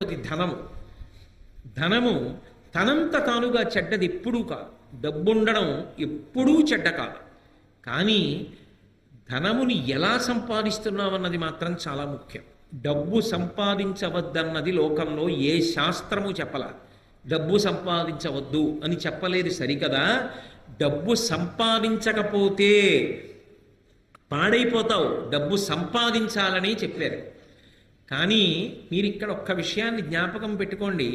అది ధనము. ధనము తనంత తానుగా చెడ్డది ఎప్పుడూ కాదు. డబ్బుండడం ఎప్పుడూ చెడ్డ కాదు. కానీ ధనముని ఎలా సంపాదిస్తున్నామన్నది మాత్రం చాలా ముఖ్యం. డబ్బు సంపాదించవద్దన్నది లోకంలో ఏ శాస్త్రము చెప్పలా. డబ్బు సంపాదించవద్దు అని చెప్పలేదు సరికదా. డబ్బు సంపాదించకపోతే పాడైపోతావు, డబ్బు సంపాదించాలని చెప్పారు. కానీ మీరు ఇక్కడ ఒక్క విషయాన్ని జ్ఞాపకం పెట్టుకోండి.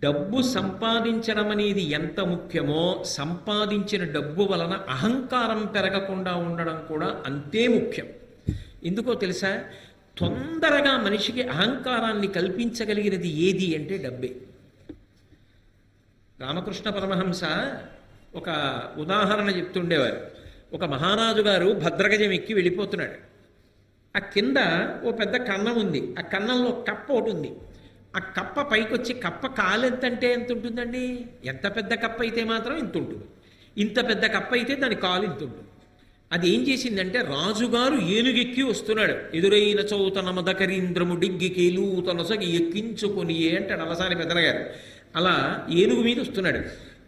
డబ్బు సంపాదించడం అనేది ఎంత ముఖ్యమో సంపాదించిన డబ్బు వలన అహంకారం పెరగకుండా ఉండడం కూడా అంతే ముఖ్యం. ఎందుకో తెలుసా? తొందరగా మనిషికి అహంకారాన్ని కల్పించగలిగినది ఏది అంటే డబ్బే. రామకృష్ణ పరమహంస ఒక ఉదాహరణ చెప్తుండేవారు. ఒక మహారాజు గారు భద్రగజం ఎక్కి వెళ్ళిపోతున్నాడు. ఆ కింద ఓ పెద్ద కన్నం ఉంది. ఆ కన్నంలో కప్ప ఒకటి ఉంది. ఆ కప్ప పైకొచ్చి కప్ప కాలు ఎంతంటే ఎంత ఉంటుందండి? ఎంత పెద్ద కప్ప అయితే మాత్రం ఇంత ఉంటుంది. ఇంత పెద్ద కప్ప అయితే దాని కాలు ఇంత ఉంటుంది. అది ఏం చేసిందంటే, రాజుగారు ఏనుగెక్కి వస్తున్నాడు. ఎదురైన చౌతన మదకరీంద్రము డిగ్గికేలు తనసగి ఎక్కించుకొని అంటాడు అలసాని పెదరగారు. అలా ఏనుగు మీద వస్తున్నాడు.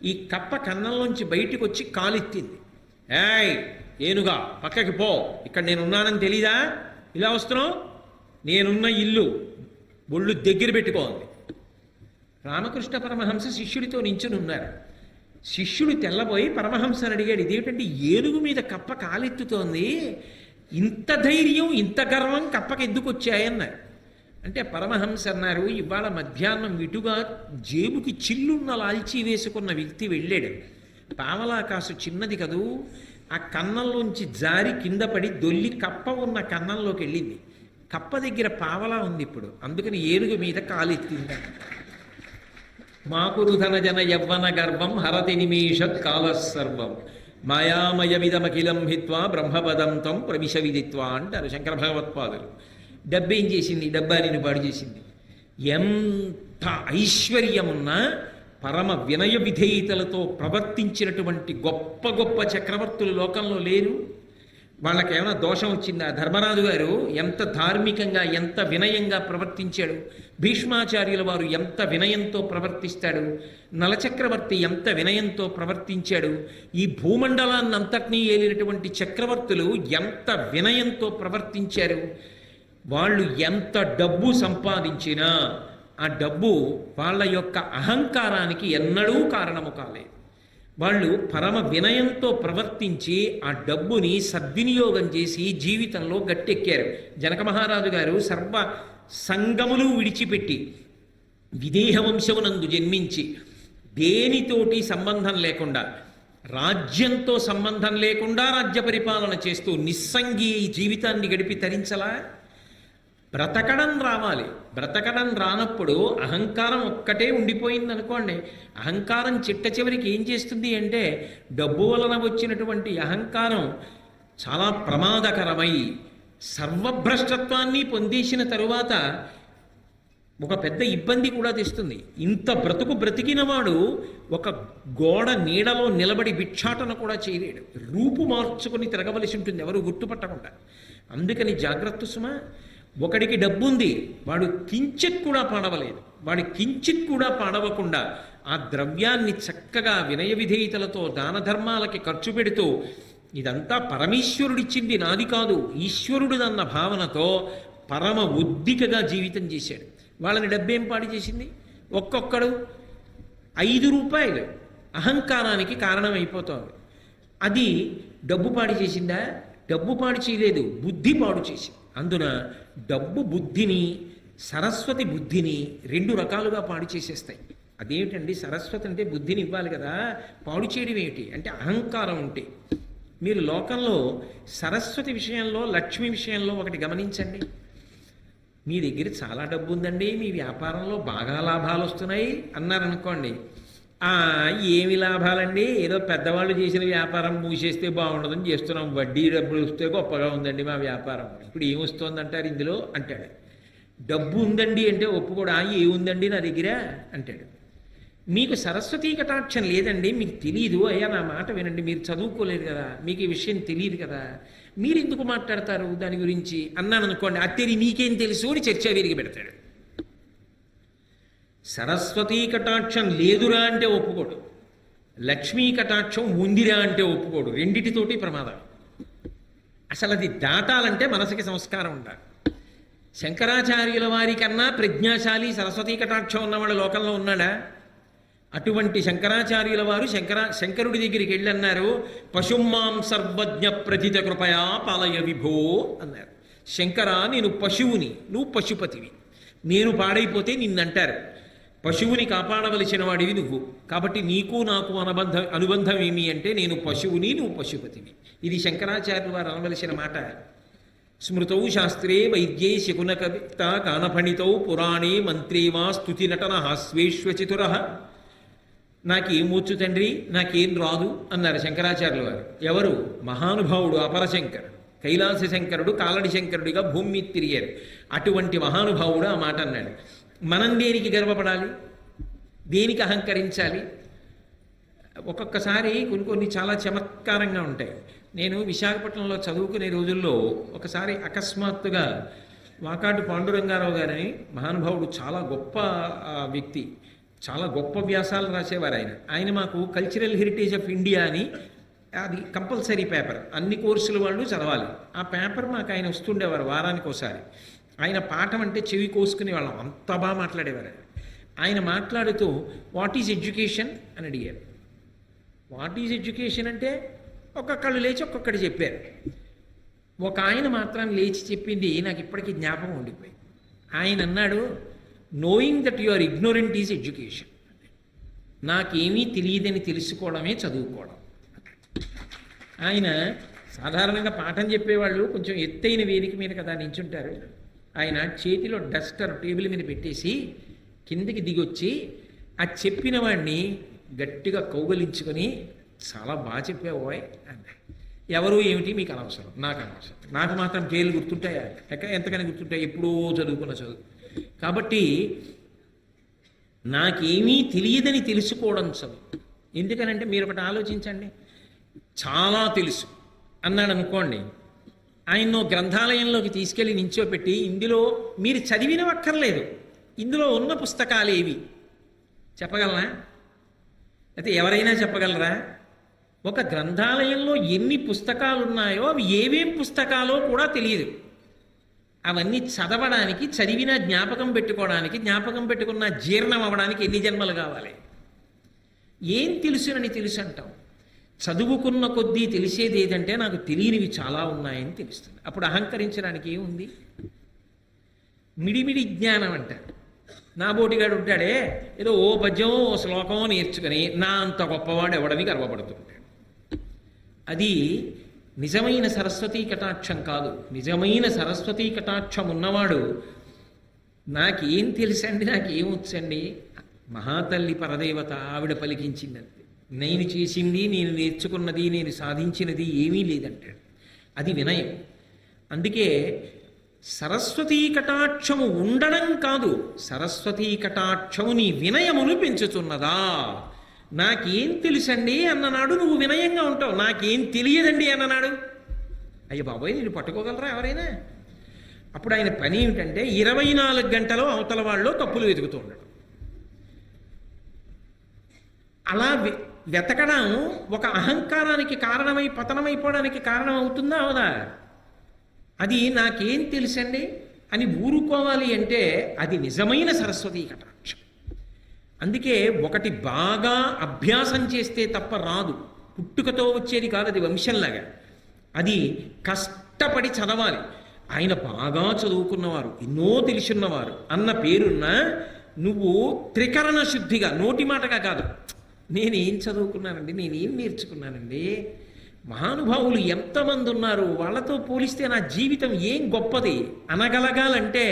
ఈ కప్ప కన్నంలోంచి బయటికి వచ్చి కాలెత్తింది. ఏయ్ ఏనుగా, పక్కకి పో, ఇక్కడ నేనున్నానని తెలీదా? ఇలా వస్తున్నావు? నేనున్న ఇల్లు ఒళ్ళు దగ్గర పెట్టుకోండి. రామకృష్ణ పరమహంస శిష్యుడితో నించుని ఉన్నారు. శిష్యుడు తెల్లబోయి పరమహంసని అడిగాడు, ఇదేమిటంటే ఏనుగు మీద కప్ప కాలెత్తుతోంది, ఇంత ధైర్యం ఇంత గర్వం కప్పకి ఎందుకు వచ్చాయన్నారు. అంటే పరమహంస అన్నారు, ఇవాళ మధ్యాహ్నం ఇటుగా జేబుకి చిల్లున్న లాల్చీ వేసుకున్న వ్యక్తి వెళ్ళాడు. పావలాకాసు చిన్నది కదూ, ఆ కన్నంలోంచి జారి కింద పడి దొల్లి కప్ప ఉన్న కన్నంలోకి వెళ్ళింది. కప్ప దగ్గర పావలా ఉంది ఇప్పుడు, అందుకని ఏనుగు మీద కాలెత్తింది. మాకురుధన జన యవ్వన గర్వం హరతి నిమేషత్ కాలసర్వం మాయామయమిదమఖిలం హిత్వా బ్రహ్మపదం తం ప్రవిశ విదిత్వా అంటారు శంకర భగవత్పాదులు. డబ్బేం చేసింది? డబ్బానిని పాడు చేసింది. ఎంత ఐశ్వర్యమున్నా పరమ వినయ విధేయతలతో ప్రవర్తించినటువంటి గొప్ప గొప్ప చక్రవర్తులు లోకంలో లేరు. వాళ్ళకేమైనా దోషం వచ్చిందా? ధర్మరాజు గారు ఎంత ధార్మికంగా ఎంత వినయంగా ప్రవర్తించాడు. భీష్మాచార్యుల వారు ఎంత వినయంతో ప్రవర్తిస్తాడు. నలచక్రవర్తి ఎంత వినయంతో ప్రవర్తించాడు. ఈ భూమండలాన్ని అంతటినీ ఏలినటువంటి చక్రవర్తులు ఎంత వినయంతో ప్రవర్తించారు. వాళ్ళు ఎంత డబ్బు సంపాదించినా ఆ డబ్బు వాళ్ళ యొక్క అహంకారానికి ఎన్నడూ కారణము కాలేదు. వాళ్ళు పరమ వినయంతో ప్రవర్తించి ఆ డబ్బుని సద్వినియోగం చేసి జీవితంలో గట్టెక్కారు. జనక మహారాజు గారు సర్వ సంగములు విడిచిపెట్టి విదేహ వంశమునందు జన్మించి దేనితోటి సంబంధం లేకుండా, రాజ్యంతో సంబంధం లేకుండా రాజ్య పరిపాలన చేస్తూ నిస్సంగి జీవితాన్ని గడిపి తరించలా. బ్రతకడం రావాలి. బ్రతకడం రానప్పుడు అహంకారం ఒక్కటే ఉండిపోయింది అనుకోండి. అహంకారం చిట్ట చివరికి ఏం చేస్తుంది అంటే, డబ్బు వలన వచ్చినటువంటి అహంకారం చాలా ప్రమాదకరమై సర్వభ్రష్టత్వాన్ని పొందేసిన తరువాత ఒక పెద్ద ఇబ్బంది కూడా తెస్తుంది. ఇంత బ్రతుకు బ్రతికినవాడు ఒక గోడ నీడలో నిలబడి భిక్షాటన కూడా చేయలేడు. రూపు మార్చుకొని తిరగవలసి ఉంటుంది ఎవరు గుర్తుపట్టకుండా. అందుకని జాగ్రత్త సుమా. ఒకడికి డబ్బుంది, వాడు కించిత్ కూడా పాడవలేదు. వాడి కించిత్ కూడా పాడవకుండా ఆ ద్రవ్యాన్ని చక్కగా వినయ విధేయతలతో దాన ధర్మాలకి ఖర్చు పెడుతూ, ఇదంతా పరమేశ్వరుడిచ్చింది నాది కాదు, ఈశ్వరుడిదన్న భావనతో పరమ ఉద్దికగా జీవితం చేశాడు. వాళ్ళని డబ్బేం పాడు చేసింది? ఒక్కొక్కడు 5 రూపాయలు అహంకారానికి కారణమైపోతోంది. అది డబ్బు పాడు చేసిందా? డబ్బు పాడు చేయలేదు, బుద్ధి పాడు చేసింది. అందున డబ్బు బుద్ధిని, సరస్వతి బుద్ధిని 2 రకాలుగా పాడు చేసేస్తాయి. అదేమిటండి? సరస్వతి అంటే బుద్ధిని ఇవ్వాలి కదా, పాడు చేయడం ఏమిటి అంటే అహంకారం ఉంటే. మీరు లోకంలో సరస్వతి విషయంలో, లక్ష్మి విషయంలో ఒకటి గమనించండి. మీ దగ్గర చాలా డబ్బు ఉందండి, మీ వ్యాపారంలో బాగా లాభాలు వస్తున్నాయి అన్నారనుకోండి. ఏమి లాభాలండి, ఏదో పెద్దవాళ్ళు చేసిన వ్యాపారం మూసేస్తే బాగుండదని చేస్తున్నాం, వడ్డీ డబ్బులు వస్తే గొప్పగా ఉందండి మా వ్యాపారం, ఇప్పుడు ఏమొస్తుందంటారు ఇందులో అంటాడు. డబ్బు ఉందండి అంటే ఒప్పుకోడా, ఏముందండి నా దగ్గర అంటాడు. మీకు సరస్వతీ కటాక్షం లేదండి, మీకు తెలియదు. అయ్యా నా మాట వినండి, మీరు చదువుకోలేదు కదా, మీకు ఈ విషయం తెలియదు కదా, మీరు ఎందుకు మాట్లాడతారు దాని గురించి అన్నాను అనుకోండి. అత్తేరి నీకేం తెలుసు అని చర్చ విరిగి పెడతాడు. సరస్వతీ కటాక్షం లేదురా అంటే ఒప్పుకోడు, లక్ష్మీ కటాక్షం ఉందిరా అంటే ఒప్పుకోడు. రెండిటితోటి ప్రమాదం. అసలు అది దాటాలంటే మనసుకి సంస్కారం ఉండాలి. శంకరాచార్యుల వారి కన్నా ప్రజ్ఞాశాలి సరస్వతీ కటాక్షం ఉన్నవాడు లోకంలో ఉన్నాడా? అటువంటి శంకరాచార్యుల వారు శంకరుడి దగ్గరికి వెళ్ళి అన్నారు, పశుమాం సర్వజ్ఞ ప్రథిత కృపయా పాలయ విభో అన్నారు. శంకరా, నేను పశువుని, నువ్వు పశుపతివి. నేను పాడైపోతే నిన్నంటారు. పశువుని కాపాడవలసిన వాడివి నువ్వు. కాబట్టి నీకు నాకు అనుబంధం ఏమి అంటే నేను పశువుని, నువ్వు పశుపతివి. ఇది శంకరాచార్యుల వారు అనవలసిన మాట. స్మృతౌ శాస్త్రే వైద్యే శకున కవిత కానఫణితౌ పురాణే మంత్రే వా స్తుతి నటన హాస్వేష్వచితుర. నాకేమొచ్చు తండ్రి, నాకేం రాదు అన్నారు శంకరాచార్యుల వారు. ఎవరు? మహానుభావుడు అపరశంకరుడు, కైలాస శంకరుడు, కాలడి శంకరుడిగా భూమి మీద తిరిగారు. అటువంటి మహానుభావుడు ఆ మాట అన్నాడు. మనం దేనికి గర్వపడాలి, దేనికి అహంకరించాలి? ఒక్కొక్కసారి కొన్ని చాలా చమత్కారంగా ఉంటాయి. నేను విశాఖపట్నంలో చదువుకునే రోజుల్లో ఒకసారి అకస్మాత్తుగా వాకాటు పాండురంగారావు గారని మహానుభావుడు, చాలా గొప్ప వ్యక్తి, చాలా గొప్ప వ్యాసాలు రాసేవారు ఆయన మాకు కల్చరల్ హెరిటేజ్ ఆఫ్ ఇండియా అని, అది కంపల్సరీ పేపర్, అన్ని కోర్సుల వాళ్ళు చదవాలి. ఆ పేపర్ మాకు ఆయన వస్తుండేవారు వారానికి ఒకసారి. ఆయన పాఠం అంటే చెవి కోసుకునే వాళ్ళం, అంత బాగా మాట్లాడేవారు. ఆయన మాట్లాడుతూ వాట్ ఈజ్ ఎడ్యుకేషన్ అని అడిగారు. వాట్ ఈజ్ ఎడ్యుకేషన్ అంటే ఒక్కొక్కళ్ళు లేచి ఒక్కొక్కటి చెప్పారు. ఒక ఆయన మాత్రం లేచి చెప్పింది నాకు ఇప్పటికీ జ్ఞాపకం ఉండిపోయింది. ఆయన అన్నాడు, knowing that you are ignorant is education. నాకేమీ తెలియదని తెలుసుకోవడమే చదువుకోవడం. ఆయన సాధారణంగా పాఠం చెప్పేవాళ్ళు కొంచెం ఎత్తైన వేదిక మీద కదా నించుంటారు. ఆయన చేతిలో డస్టర్ టేబుల్ మీద పెట్టేసి కిందికి దిగొచ్చి ఆ చెప్పిన వాడిని గట్టిగా కౌగలించుకొని చాలా బాగా చెప్పావోయ్ అన్నాడు. ఎవరు ఏమిటి మీకు అనవసరం, నాకు అనవసరం. నాకు మాత్రం పేర్లు గుర్తుంటాయా? ఎంతకని గుర్తుంటాయి? ఎప్పుడో చదువుకున్న చదువు. కాబట్టి నాకేమీ తెలియదని తెలుసుకోవడం చదువు. ఎందుకనంటే మీరు ఒకటి ఆలోచించండి, చాలా తెలుసు అన్నాడు అనుకోండి, ఆయన్నో గ్రంథాలయంలోకి తీసుకెళ్ళి నించోపెట్టి ఇందులో మీరు చదివినవక్కర్లేదు, ఇందులో ఉన్న పుస్తకాలు ఏవి చెప్పగలరా? అయితే ఎవరైనా చెప్పగలరా? ఒక గ్రంథాలయంలో ఎన్ని పుస్తకాలు ఉన్నాయో అవి ఏవేం పుస్తకాలో కూడా తెలియదు. అవన్నీ చదవడానికి, చదివిన జ్ఞాపకం పెట్టుకోవడానికి, జ్ఞాపకం పెట్టుకున్న జీర్ణం అవ్వడానికి ఎన్ని జన్మలు కావాలి? ఏం తెలుసునని తెలుసు అంటాం. చదువుకున్న కొద్దీ తెలిసేది ఏదంటే నాకు తెలియనివి చాలా ఉన్నాయని తెలుస్తుంది. అప్పుడు అహంకరించడానికి ఏముంది? మిడిమిడి జ్ఞానం అంటారు. నా బోటిగాడు ఉంటాడే, ఏదో ఓ పద్యం ఓ శ్లోకం నేర్చుకుని నా అంత గొప్పవాడు ఎవడని గర్వపడుతుంటాడు. అది నిజమైన సరస్వతీ కటాక్షం కాదు. నిజమైన సరస్వతీ కటాక్షం ఉన్నవాడు నాకేం తెలుసండి, నాకేమొచ్చండి, మహాతల్లి పరదేవత ఆవిడ పలికించిందంతే. నేను చేసింది, నేను నేర్చుకున్నది, నేను సాధించినది ఏమీ లేదంటాడు. అది వినయం. అందుకే సరస్వతీ కటాక్షము ఉండడం కాదు, సరస్వతీ కటాక్షము నీ వినయమును పెంచుతున్నదా. నాకేం తెలుసండి అన్ననాడు నువ్వు వినయంగా ఉంటావు. నాకేం తెలియదండి అన్ననాడు అయ్య బాబోయ్ నేను పట్టుకోగలరా ఎవరైనా? అప్పుడు ఆయన పని ఏమిటంటే 24 గంటలు అవతల వాళ్ళు తప్పులు వెతుకుతూ ఉండడం. అలా వెతకడం ఒక అహంకారానికి కారణమై పతనమైపోవడానికి కారణం అవుతుందా అవదా? అది నాకేం తెలుసండి అని ఊరుకోవాలి అంటే అది నిజమైన సరస్వతీ కటాక్షం. అందుకే ఒకటి బాగా అభ్యాసం చేస్తే తప్ప రాదు, పుట్టుకతో వచ్చేది కాదు, అది వంశంలాగా. అది కష్టపడి చదవాలి. ఆయన బాగా చదువుకున్నవారు, ఎన్నో తెలుసున్నవారు అన్న పేరున్న నువ్వు త్రికరణ శుద్ధిగా నోటి మాటగా కాదు, నేనేం చదువుకున్నానండి, నేనేం నేర్చుకున్నానండి, మహానుభావులు ఎంతమంది ఉన్నారు, వాళ్ళతో పోలిస్తే నా జీవితం ఏం గొప్పది అనగలగాలంటే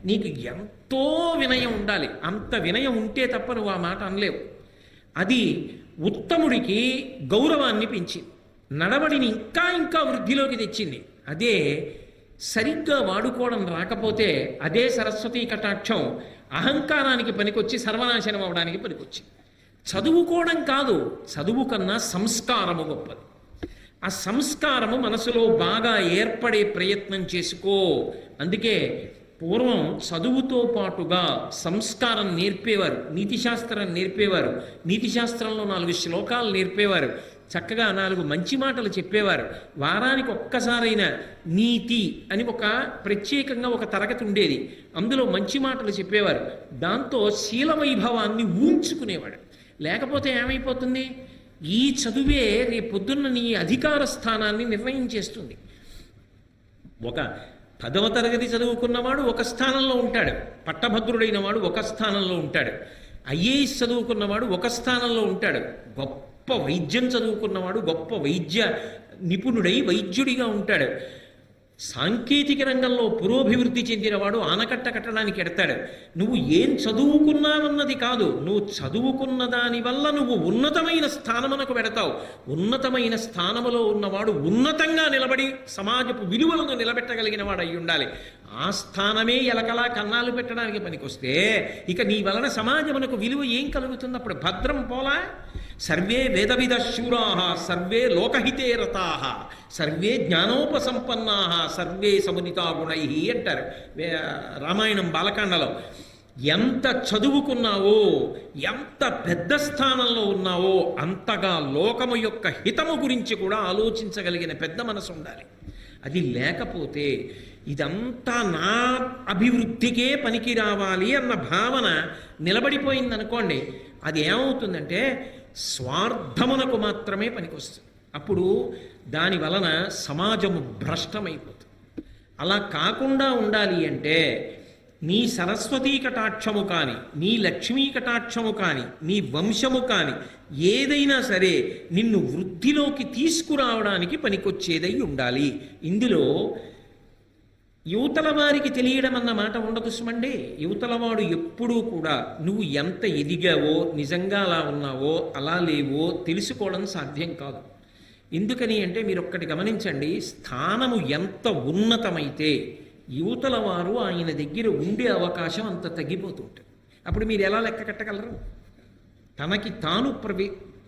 నీకు ఎంతో వినయం ఉండాలి. అంత వినయం ఉంటే తప్ప నువ్వు ఆ మాట అనలేవు. అది ఉత్తముడికి గౌరవాన్ని పెంచింది, నడవడిని ఇంకా ఇంకా వృద్ధిలోకి తెచ్చింది. అదే సరిగ్గా వాడుకోవడం రాకపోతే అదే సరస్వతీ కటాక్షం అహంకారానికి పనికొచ్చి సర్వనాశనం అవడానికి పనికొచ్చింది. చదువుకోవడం కాదు, చదువు కన్నా సంస్కారము గొప్పది. ఆ సంస్కారము మనసులో బాగా ఏర్పడే ప్రయత్నం చేసుకో. అందుకే పూర్వం చదువుతో పాటుగా సంస్కారం నేర్పేవారు, నీతిశాస్త్రం నేర్పేవారు, నీతిశాస్త్రంలో 4 శ్లోకాలు నేర్పేవారు, చక్కగా 4 మంచి మాటలు చెప్పేవారు. వారానికి ఒక్కసారైనా నీతి అని ఒక ప్రత్యేకంగా ఒక తరగతి ఉండేది, అందులో మంచి మాటలు చెప్పేవారు. దాంతో శీల వైభవాన్ని ఊంచుకునేవాడు. లేకపోతే ఏమైపోతుంది, ఈ చదువే రేపొద్దున్న నీ అధికార స్థానాన్ని నిర్ణయించేస్తుంది. ఒక 10వ తరగతి చదువుకున్నవాడు ఒక స్థానంలో ఉంటాడు, పట్టభద్రుడైన వాడు ఒక స్థానంలో ఉంటాడు, ఐఏఎస్ చదువుకున్నవాడు ఒక స్థానంలో ఉంటాడు, గొప్ప వైద్యం చదువుకున్నవాడు గొప్ప వైద్య నిపుణుడై వైద్యుడిగా ఉంటాడు, సాంకేతిక రంగంలో పురోభివృద్ధి చెందినవాడు ఆనకట్ట కట్టడానికి ఎడతాడు. నువ్వు ఏం చదువుకున్నావన్నది కాదు, నువ్వు చదువుకున్న దాని వల్ల నువ్వు ఉన్నతమైన స్థానమునకు పెడతావు. ఉన్నతమైన స్థానములో ఉన్నవాడు ఉన్నతంగా నిలబడి సమాజపు విలువలను నిలబెట్టగలిగిన వాడు అయి ఉండాలి. ఆ స్థానమే ఎలకలా కన్నాలు పెట్టడానికి పనికొస్తే ఇక నీ వలన సమాజమునకు విలువ ఏం కలుగుతుంది? అప్పుడు భద్రం పోలా. సర్వే వేదవిద శూరాః సర్వే లోకహితే రతాః సర్వే జ్ఞానోపసంపన్నాః సర్వే సముదితా గుణైః అంటారు రామాయణం బాలకాండలో. ఎంత చదువుకున్నావో, ఎంత పెద్ద స్థానంలో ఉన్నావో అంతగా లోకము యొక్క హితము గురించి కూడా ఆలోచించగలిగిన పెద్ద మనసు ఉండాలి. అది లేకపోతే ఇదంతా నా అభివృద్ధికే పనికి రావాలి అన్న భావన నిలబడిపోయిందనుకోండి, అది ఏమవుతుందంటే స్వార్థమునకు మాత్రమే పనికొస్తుంది. అప్పుడు దాని వలన సమాజము భ్రష్టమైపోతుంది. అలా కాకుండా ఉండాలి అంటే నీ సరస్వతీ కటాక్షము కానీ, నీ లక్ష్మీ కటాక్షము కానీ, నీ వంశము కానీ ఏదైనా సరే నిన్ను వృద్ధిలోకి తీసుకురావడానికి పనికొచ్చేదై ఉండాలి. ఇందులో యువతల వారికి తెలియడం అన్న మాట ఉండదు సుమండి. యువతలవాడు ఎప్పుడూ కూడా నువ్వు ఎంత ఎదిగావో, నిజంగా అలా ఉన్నావో అలా లేవో తెలుసుకోవడం సాధ్యం కాదు. ఎందుకని అంటే మీరు ఒక్కటి గమనించండి, స్థానము ఎంత ఉన్నతమైతే యువతల వారు ఆయన దగ్గర ఉండే అవకాశం అంత తగ్గిపోతుంటుంది. అప్పుడు మీరు ఎలా లెక్క కట్టగలరు? తనకి తాను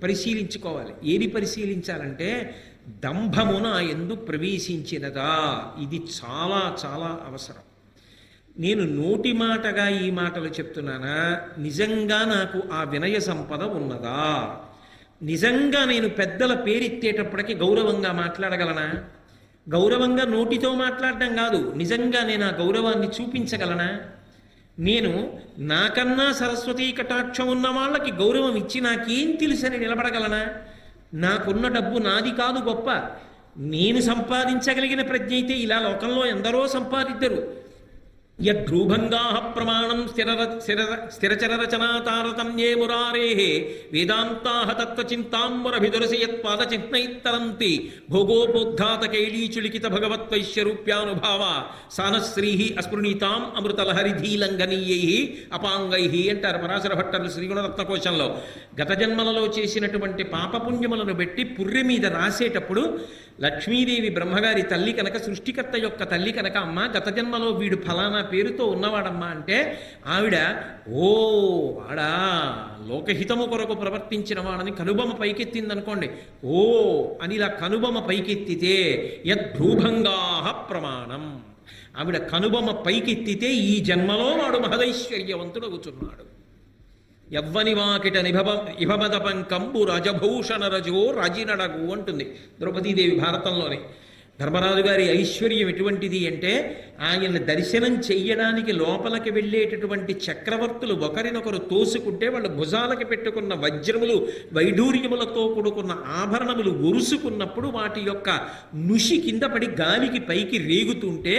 పరిశీలించుకోవాలి. ఏది పరిశీలించాలంటే దంభమున ఎందు ప్రవేశించినదా, ఇది చాలా చాలా అవసరం. నేను నోటి మాటగా ఈ మాటలు చెప్తున్నానా, నిజంగా నాకు ఆ వినయ సంపద ఉన్నదా? నిజంగా నేను పెద్దల పేరెత్తేటప్పటికి గౌరవంగా మాట్లాడగలనా? గౌరవంగా నోటితో మాట్లాడడం కాదు, నిజంగా నేను ఆ గౌరవాన్ని చూపించగలనా? నేను నాకన్నా సరస్వతీ కటాక్షం ఉన్న వాళ్ళకి గౌరవం ఇచ్చి నాకేం తెలుసని నిలబడగలనా? నాకున్న డబ్బు నాది కాదు గొప్ప, నేను సంపాదించగలిగిన ప్రజ్ఞ అయితే ఇలా లోకంలో ఎందరో సంపాదిద్దరు. యద్రూభంగా ప్రమాణం స్థిరచరరచనా తారతమ్యే మురారే వేదాంతా తత్వచింతాంబరభిదురసయత్పాదచిహ్నైత్తరంతి భోగోపోద్ఘాత కైళీచులికిత భగవత్వైశ్యరూప్యానుభావ సానశ్రీ అస్పృణీతాం అమృతలహరిధీలంఘనీయై అపాంగై అంటారు పరాశర భట్టర్లు శ్రీగుణరత్నకోశంలో. గత జన్మలలో చేసినటువంటి పాపపుణ్యములను బట్టి పుర్రె మీద రాసేటప్పుడు లక్ష్మీదేవి బ్రహ్మగారి తల్లి కనుక, సృష్టికర్త యొక్క తల్లి కనుక, అమ్మ గత జన్మలో వీడు ఫలానా పేరుతో ఉన్నవాడమ్మా అంటే ఆవిడ ఓ వాడా లోకహితము కొరకు ప్రవర్తించిన వాడని కనుబొమ్మ పైకెత్తిందనుకోండి, ఓ అని ఇలా కనుబొమ్మ పైకెత్తితే యద్భ్రూభంగా ప్రమాణం, ఆవిడ కనుబొమ్మ పైకెత్తితే ఈ జన్మలో వాడు మహదైశ్వర్యవంతుడు అవుతున్నాడు. యవ్వని వాకిట ఇభమదపం కంబు రజభూషణ రజో రజినడగు అంటుంది ద్రౌపదీదేవి భారతంలోనే. ధర్మరాజు గారి ఐశ్వర్యం ఎటువంటిది అంటే ఆయన దర్శనం చెయ్యడానికి లోపలికి వెళ్ళేటటువంటి చక్రవర్తులు ఒకరినొకరు తోసుకుంటే వాళ్ళు భుజాలకి పెట్టుకున్న వజ్రములు వైఢూర్యములతో కూడుకున్న ఆభరణములు ఒరుసుకున్నప్పుడు వాటి యొక్క నుషి కింద పడి గాలికి పైకి రేగుతుంటే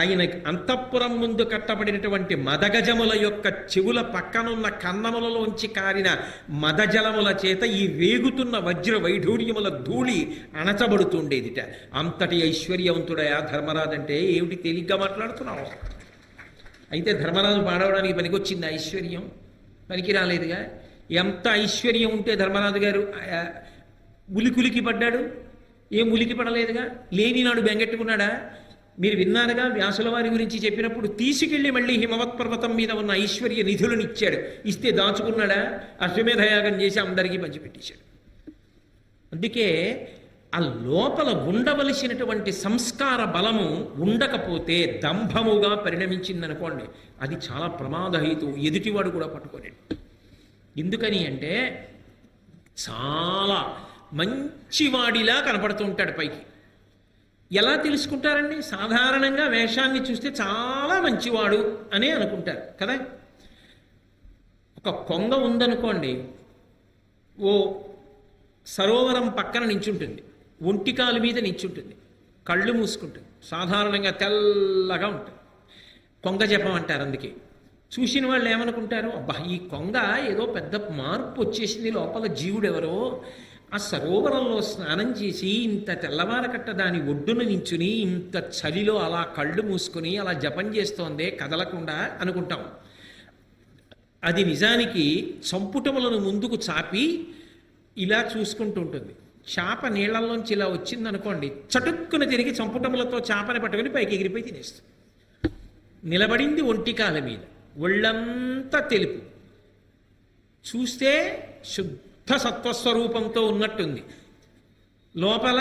ఆయన అంతఃపురం ముందు కట్టబడినటువంటి మదగజముల యొక్క చెవుల పక్కనున్న కన్నములలోంచి కారిన మదజలముల చేత ఈ వేగుతున్న వజ్ర వైఢూర్యముల ధూళి అణచబడుతుండేదిట. అంతటి ఐశ్వర్యవంతుడయా ధర్మరాజు అంటే ఏమిటి తేలిగ్గా మాట్లాడుతున్నావు? అయితే ధర్మరాజు పాడవడానికి పనికొచ్చింది ఐశ్వర్యం? పనికి రాలేదుగా. ఎంత ఐశ్వర్యం ఉంటే ధర్మరాజు గారు ఉలికులికి పడ్డాడు? ఏం ఉలికి పడలేదుగా. లేని నాడు బెంగెట్టుకున్నాడా? మీరు విన్నారుగా, వ్యాసుల వారి గురించి చెప్పినప్పుడు తీసుకెళ్ళి మళ్ళీ హిమవత్ పర్వతం మీద ఉన్న ఐశ్వర్య నిధులను ఇచ్చాడు. ఇస్తే దాచుకున్నాడా? అశ్వమేధయాగం చేసి అందరికీ పంచిపెట్టేశాడు. అందుకే ఆ లోపల ఉండవలసినటువంటి సంస్కార బలము ఉండకపోతే దంభముగా పరిణమించిందనుకోండి, అది చాలా ప్రమాదహేతు, ఎదుటివాడు కూడా పట్టుకోలేడు. ఎందుకని అంటే చాలా మంచివాడిలా కనపడుతూ ఉంటాడు పైకి. ఎలా తెలుసుకుంటారండి? సాధారణంగా వేషాన్ని చూస్తే చాలా మంచివాడు అనే అనుకుంటారు కదా. ఒక కొంగ ఉందనుకోండి, ఓ సరోవరం పక్కన నించుంటుంది, ఒంటికాలు మీద నించుంటుంది, కళ్ళు మూసుకుంటుంది, సాధారణంగా తెల్లగా ఉంటుంది. కొంగ జపం అంటారు. అందుకే చూసిన వాళ్ళు ఏమనుకుంటారు, అబ్బా ఈ కొంగ ఏదో పెద్ద మార్పు వచ్చేసింది, లోపల జీవుడెవరో ఆ సరోవరంలో స్నానం చేసి ఇంత తెల్లవారకట్ట దాని ఒడ్డున నించుని ఇంత చలిలో అలా కళ్ళు మూసుకొని అలా జపం చేస్తోందే కదలకుండా అనుకుంటాం. అది నిజానికి సంపుటములను ముందుకు చాపి ఇలా చూసుకుంటూ ఉంటుంది. చేప నీళ్లలోంచి ఇలా వచ్చిందనుకోండి, చటుక్కున తిరిగి సంపుటములతో చేపని పట్టుకుని పైకి ఎగిరిపోయి తినేస్తుంది. నిలబడింది ఒంటికాల మీద, ఒళ్ళంతా తెలుపు, చూస్తే శుద్ధ సత్వస్వరూపంతో ఉన్నట్టుంది, లోపల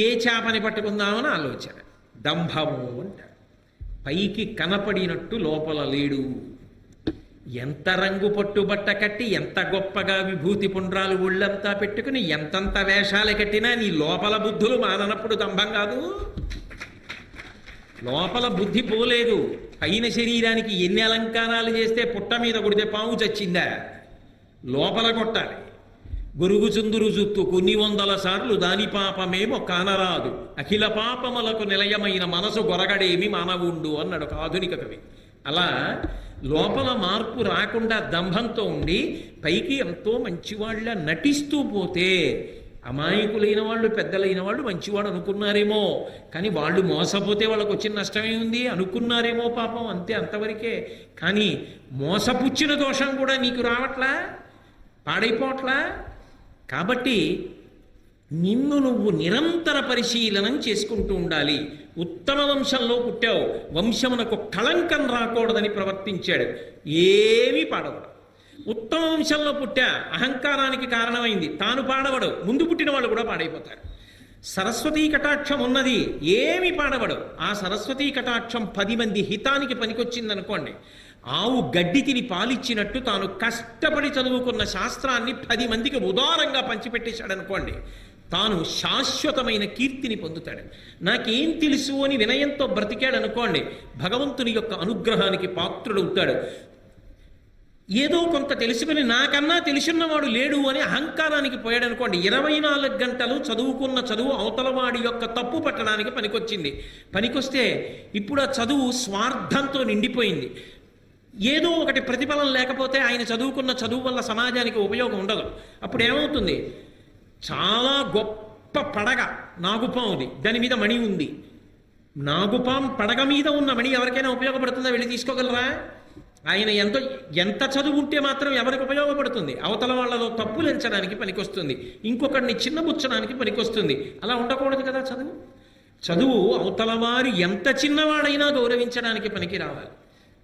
ఏ చేపని పట్టుకుందామని ఆలోచన. దంభము అంటారు. పైకి కనపడినట్టు లోపల లేడు. ఎంత రంగు పట్టుబట్ట కట్టి ఎంత గొప్పగా విభూతి పుండ్రాలు ఒళ్ళంతా పెట్టుకుని ఎంతంత వేషాలు కట్టినా నీ లోపల బుద్ధులు మాననప్పుడు దంభం కాదు. లోపల బుద్ధి పోలేదు. పైన శరీరానికి ఎన్ని అలంకారాలు చేస్తే పుట్ట మీద కొడితే పాము చచ్చిందా? లోపల కొట్టాలి. గొరుగు చుందురు జుత్తు కొన్ని వందల సార్లు దాని పాపమేమో కానరాదు, అఖిల పాపములకు నిలయమైన మనసు గొరగడేమి మానవుండు అన్నాడు ఒక ఆధునిక కవి. అలా లోపల మార్పు రాకుండా దంభంతో ఉండి పైకి ఎంతో మంచివాళ్ళ నటిస్తూ పోతే అమాయకులైన వాళ్ళు, పెద్దలైన వాళ్ళు మంచివాడు అనుకున్నారేమో, కానీ వాళ్ళు మోసపోతే వాళ్ళకు వచ్చిన నష్టమే ఉంది అనుకున్నారేమో పాపం, అంతే, అంతవరకే. కానీ మోసపుచ్చిన దోషం కూడా నీకు రావట్లా, పాడైపోవట్లా. కాబట్టి నిన్ను నువ్వు నిరంతర పరిశీలనం చేసుకుంటూ ఉండాలి. ఉత్తమ వంశంలో పుట్టావు, వంశమునకు కళంకం రాకూడదని ప్రవర్తించాడు, ఏమీ పాడవడు. ఉత్తమ వంశంలో పుట్టా, అహంకారానికి కారణమైంది, తాను పాడవడు, ముందు పుట్టిన వాళ్ళు కూడా పాడైపోతారు. సరస్వతీ కటాక్షం ఉన్నది, ఏమీ పాడవడు. ఆ సరస్వతీ కటాక్షం 10 మంది హితానికి పనికొచ్చిందనుకోండి, ఆవు గడ్డి తిని పాలిచ్చినట్టు తాను కష్టపడి చదువుకున్న శాస్త్రాన్ని 10 మందికి ఉదారంగా పంచిపెట్టేశాడనుకోండి, తాను శాశ్వతమైన కీర్తిని పొందుతాడు. నాకేం తెలుసు అని వినయంతో బ్రతికాడు అనుకోండి, భగవంతుని యొక్క అనుగ్రహానికి పాత్రుడవుతాడు. ఏదో కొంత తెలుసుకుని నాకన్నా తెలుసున్నవాడు లేడు అని అహంకారానికి పోయాడు అనుకోండి, 24 గంటలు చదువుకున్న చదువు అవతలవాడి యొక్క తప్పు పట్టడానికి పనికొచ్చింది. పనికొస్తే ఇప్పుడు ఆ చదువు స్వార్థంతో నిండిపోయింది. ఏదో ఒకటి ప్రతిఫలం లేకపోతే ఆయన చదువుకున్న చదువు వల్ల సమాజానికి ఉపయోగం ఉండదు. అప్పుడు ఏమవుతుంది, చాలా గొప్ప పడగ నాగుపాముది, దాని మీద మణి ఉంది. నాగుపాం పడగ మీద ఉన్న మణి ఎవరికైనా ఉపయోగపడుతుందా? వెళ్ళి తీసుకోగలరా? ఆయన ఎంత చదువు ఉంటే మాత్రం ఎవరికి ఉపయోగపడుతుంది? అవతల వాళ్ళలో తప్పులు ఎంచడానికి పనికొస్తుంది, ఇంకొకరిని చిన్నబుచ్చడానికి పనికొస్తుంది. అలా ఉండకూడదు కదా. చదువు అవతల వారు ఎంత చిన్నవాడైనా గౌరవించడానికి పనికి రావాలి.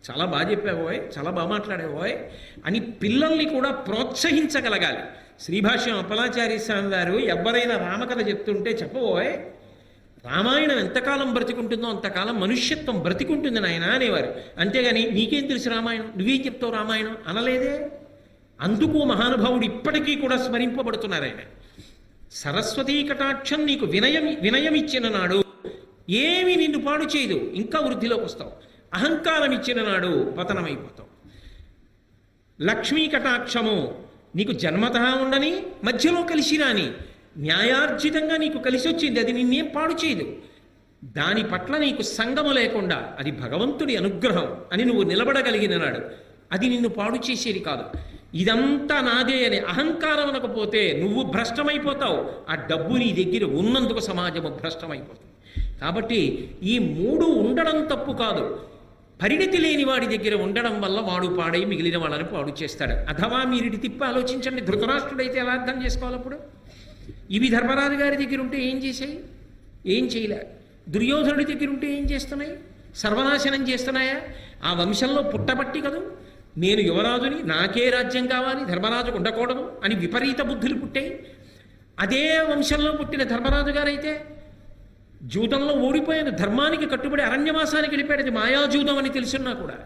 చాలా బాగా చెప్పావోయ్, చాలా బాగా మాట్లాడేవోయ్ అని పిల్లల్ని కూడా ప్రోత్సహించగలగాలి. శ్రీభాష్యం అప్పలాచార్య స్వామి వారు ఎవరైనా రామకథ చెప్తుంటే చెప్పబోయ్, రామాయణం ఎంతకాలం బ్రతికుంటుందో అంతకాలం మనుష్యత్వం బ్రతికుంటుంది నాయన అనేవారు. అంతేగాని నీకేం తెలుసు రామాయణం, నువ్వేం చెప్తావు రామాయణం అనలేదే. అందుకు మహానుభావుడు ఇప్పటికీ కూడా స్మరింపబడుతున్నారు ఆయన. సరస్వతీ కటాక్షం నీకు వినయం ఇచ్చిన నాడు ఏమీ నిన్ను పాడు చేయదు, ఇంకా వృద్ధిలోకి వస్తావు. అహంకారం ఇచ్చిన నాడు పతనమైపోతావు. లక్ష్మీ కటాక్షము నీకు జన్మతః ఉండని, మధ్యలో కలిసి రాని, న్యాయార్జితంగా నీకు కలిసి వచ్చింది, అది నిన్నేం పాడు చేయదు. దాని పట్ల నీకు సంగము లేకుండా అది భగవంతుడి అనుగ్రహం అని నువ్వు నిలబడగలిగిన నాడు అది నిన్ను పాడు చేసేది కాదు. ఇదంతా నాదే అని అహంకారం అనకపోతే నువ్వు భ్రష్టమైపోతావు. ఆ డబ్బు నీ దగ్గర ఉన్నందుకు సమాజము భ్రష్టమైపోతుంది. కాబట్టి ఈ 3 ఉండడం తప్పు కాదు. పరిణితి లేని వాడి దగ్గర ఉండడం వల్ల వాడు పాడై మిగిలిన వాళ్ళని పాడు చేస్తాడు. అథవా మీరిటి తిప్పి ఆలోచించండి, ధృతరాష్ట్రుడైతే ఎలా అర్థం చేసుకోవాలి? అప్పుడు ఇవి ధర్మరాజు గారి దగ్గర ఉంటే ఏం చేశాయి? ఏం చేయలే. దుర్యోధనుడి దగ్గర ఉంటే ఏం చేస్తున్నాయి? సర్వనాశనం చేస్తున్నాయా? ఆ వంశంలో పుట్టబట్టి కదూ నేను యువరాజుని, నాకే రాజ్యం కావాలి, ధర్మరాజుకు ఉండకూడదు అని విపరీత బుద్ధులు పుట్టాయి. అదే వంశంలో పుట్టిన ధర్మరాజు గారైతే జూదంలో ఓడిపోయాను, ధర్మానికి కట్టుబడి అరణ్యవాసానికి వెళ్ళిపోయాడు. అది మాయాజూదం అని తెలుసున్నా కూడా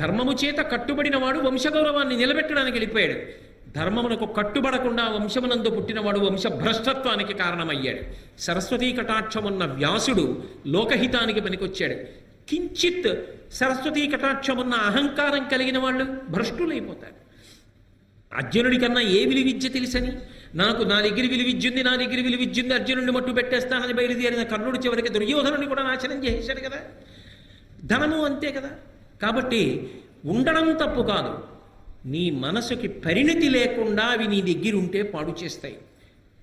ధర్మము చేత కట్టుబడిన వాడు వంశగౌరవాన్ని నిలబెట్టడానికి వెళ్ళిపోయాడు. ధర్మమునకు కట్టుబడకుండా వంశమునందు పుట్టినవాడు వంశభ్రష్టత్వానికి కారణమయ్యాడు. సరస్వతీ కటాక్షమున్న వ్యాసుడు లోకహితానికి పనికొచ్చాడు. కించిత్ సరస్వతీ కటాక్షమున్న అహంకారం కలిగిన వాళ్ళు భ్రష్టులైపోతారు. అర్జునుడి కన్నా ఏ విలువిద్య తెలుసని, నా దగ్గర విలువిద్యుంది, నా దగ్గర విలువిద్యుంది, అర్జునుడిని మట్టు పెట్టేస్తానని బయలుదేరిన కర్ణుడు చివరికి దుర్యోధనుని కూడా నాశనం చేశాడు కదా. ధనము అంతే కదా. కాబట్టి ఉండడం తప్పు కాదు, నీ మనసుకి పరిణితి లేకుండా అవి నీ దగ్గర ఉంటే పాడు చేస్తాయి.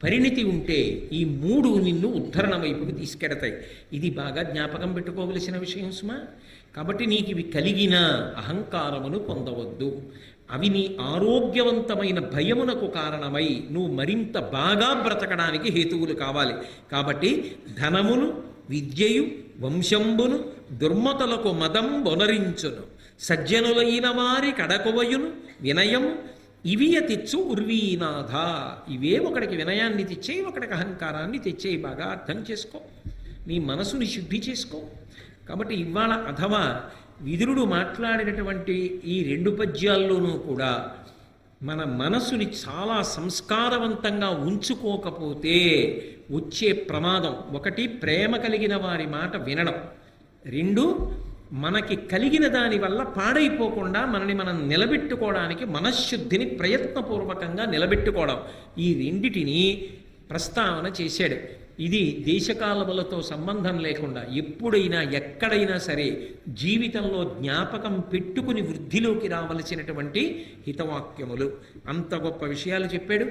పరిణితి ఉంటే ఈ మూడు నిన్ను ఉద్ధరణ వైపుకి తీసుకెడతాయి. ఇది బాగా జ్ఞాపకం పెట్టుకోవలసిన విషయం సుమా. కాబట్టి నీకు ఇవి కలిగిన అహంకారమును పొందవద్దు. అవి నీ ఆరోగ్యవంతమైన భయమునకు కారణమై నువ్వు మరింత బాగా బ్రతకడానికి హేతువులు కావాలి. కాబట్టి ధనమును, విద్యయు, వంశంబును దుర్మతలకు మదం బొనరించును, సజ్జనులైన వారి కడకొవయును వినయం ఇవియ తెచ్చు ఉర్వీనాథ. ఇవే ఒకడికి వినయాన్ని తెచ్చేయి, ఒకడికి అహంకారాన్ని తెచ్చేయి. బాగా అర్థం చేసుకో, నీ మనసుని శుద్ధి చేసుకో. కాబట్టి ఇవాళ అథవా విదురుడు మాట్లాడినటువంటి ఈ 2 పద్యాల్లోనూ కూడా మన మనసుని చాలా సంస్కారవంతంగా ఉంచుకోకపోతే వచ్చే ప్రమాదం, 1 ప్రేమ కలిగిన వారి మాట వినడం, 2 మనకి కలిగిన దానివల్ల పాడైపోకుండా మనని మనం నిలబెట్టుకోవడానికి మనశ్శుద్ధిని ప్రయత్నపూర్వకంగా నిలబెట్టుకోవడం. ఈ రెండిటిని ప్రస్తావన చేశాడు. ఇది దేశకాలములతో సంబంధం లేకుండా ఎప్పుడైనా ఎక్కడైనా సరే జీవితంలో జ్ఞాపకం పెట్టుకుని వృద్ధిలోకి రావలసినటువంటి హితవాక్యములు. అంత గొప్ప విషయాలు చెప్పాడు.